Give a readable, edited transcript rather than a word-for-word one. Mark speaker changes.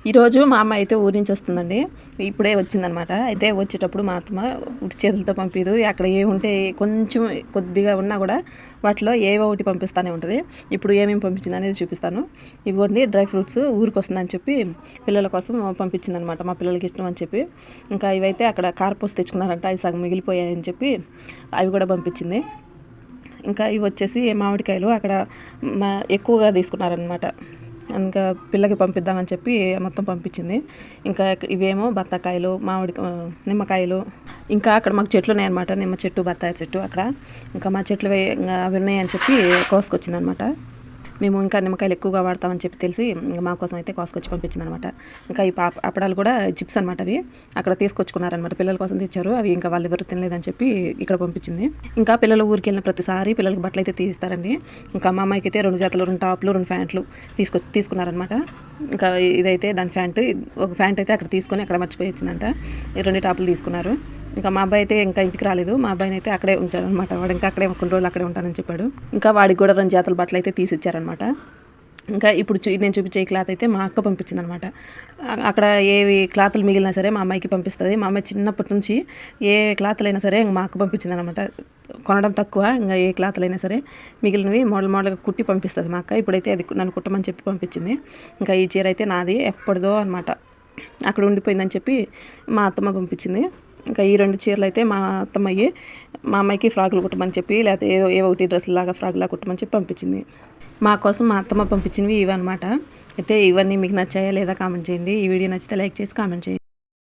Speaker 1: ఈరోజు మా అమ్మ అయితే ఊరి నుంచి వస్తుందండి. ఇప్పుడే వచ్చిందనమాట. అయితే వచ్చేటప్పుడు మా అత్తమ్మ ఉట్టి చేతులతో పంపిదు. అక్కడ ఏముంటే కొంచెం కొద్దిగా ఉన్నా కూడా వాటిలో ఏవో ఒకటి పంపిస్తూనే ఉంటుంది. ఇప్పుడు ఏమేమి పంపించింది అనేది చూపిస్తాను. ఇవ్వండి డ్రై ఫ్రూట్స్ ఊరికి వస్తుందని చెప్పి పిల్లల కోసం పంపించిందనమాట. మా పిల్లలకి ఇష్టం అని చెప్పి. ఇంకా ఇవైతే అక్కడ కార్పోస్ తెచ్చుకున్నారంట. అవి సగం మిగిలిపోయాయని చెప్పి అవి కూడా పంపించింది. ఇంకా ఇవి వచ్చేసి మామిడికాయలు అక్కడ ఎక్కువగా తీసుకున్నారనమాట. ఇంకా పిల్లకి పంపిద్దామని చెప్పి మొత్తం పంపించింది. ఇంకా ఇవేమో బత్తాకాయలు, నిమ్మకాయలు, ఇంకా అక్కడ మాకు చెట్లు ఉన్నాయన్నమాట. నిమ్మ చెట్టు, బత్తాయి చెట్టు అక్కడ. ఇంకా మా చెట్లు అవి ఉన్నాయని చెప్పి కోసుకొచ్చింది అనమాట. మేము ఇంకా నిమ్మకాయలు ఎక్కువగా వాడతామని చెప్పి తెలిసి ఇంకా మా కోసం అయితే కోసుకొచ్చి పంపించింది అనమాట. ఇంకా ఈ అప్పడాలు కూడా చిప్స్ అనమాట. అవి అక్కడ తీసుకొచ్చుకున్నారనమాట. పిల్లల కోసం తెచ్చారు. అవి ఇంకా వాళ్ళు ఎవరు తినలేదని చెప్పి ఇక్కడ పంపించింది. ఇంకా పిల్లలు ఊరికి వెళ్ళిన ప్రతిసారి పిల్లలకి బట్టలు అయితే తీస్తారండి. ఇంకా మా అమ్మాయికి అయితే 2 జతలు, 2 టాప్లు, 2 ప్యాంట్లు తీసుకున్నారనమాట. ఇంకా ఇదైతే దాని ప్యాంటు, ఒక ప్యాంట్ అయితే అక్కడ తీసుకొని అక్కడ మర్చిపోయి వచ్చిందంట. ఈ 2 టాపులు తీసుకున్నారు. ఇంకా మా అబ్బాయి అయితే ఇంకా ఇంటికి రాలేదు. మా అబ్బాయిని అయితే అక్కడే ఉంచారనమాట. వాడు ఇంకా అక్కడే కొన్ని రోజులు అక్కడే ఉంటానని చెప్పాడు. ఇంకా వాడికి కూడా 2 జతల బట్టలు అయితే తీసిచ్చారనమాట. ఇంకా ఇప్పుడు నేను చూపించే క్లాత్ అయితే మా అక్క పంపించింది అనమాట. అక్కడ ఏవి క్లాతులు మిగిలినా సరే మా అమ్మాయికి పంపిస్తుంది. మా అమ్మాయి చిన్నప్పటి నుంచి ఏ క్లాతులు అయినా సరే మా అక్క పంపించింది అనమాట. కొనడం తక్కువ, ఇంకా ఏ క్లాతులు అయినా సరే మిగిలినవి మోడల్గా కుట్టి పంపిస్తుంది మా అక్క. ఇప్పుడైతే అది నన్ను కుట్టమని చెప్పి పంపించింది. ఇంకా ఈ చీర అయితే నాది ఎప్పటిదో అనమాట. అక్కడ ఉండిపోయిందని చెప్పి మా అత్తమ్మ పంపించింది. ఇంకా ఈ 2 చీరలు అయితే మా అత్తమ్మయ్యి మా అమ్మాయికి ఫ్రాకులు కుట్టమని చెప్పి, లేకపోతే ఏ ఒకటి డ్రెస్సులాగా ఫ్రాక్లా కుట్టమని చెప్పి పంపించింది. మా కోసం మా అత్తమ్మ పంపించినవి ఇవన్నమాట. అయితే ఇవన్నీ మీకు నచ్చాయా లేదా కామెంట్ చేయండి. ఈ వీడియో నచ్చితే లైక్ చేసి కామెంట్ చేయండి.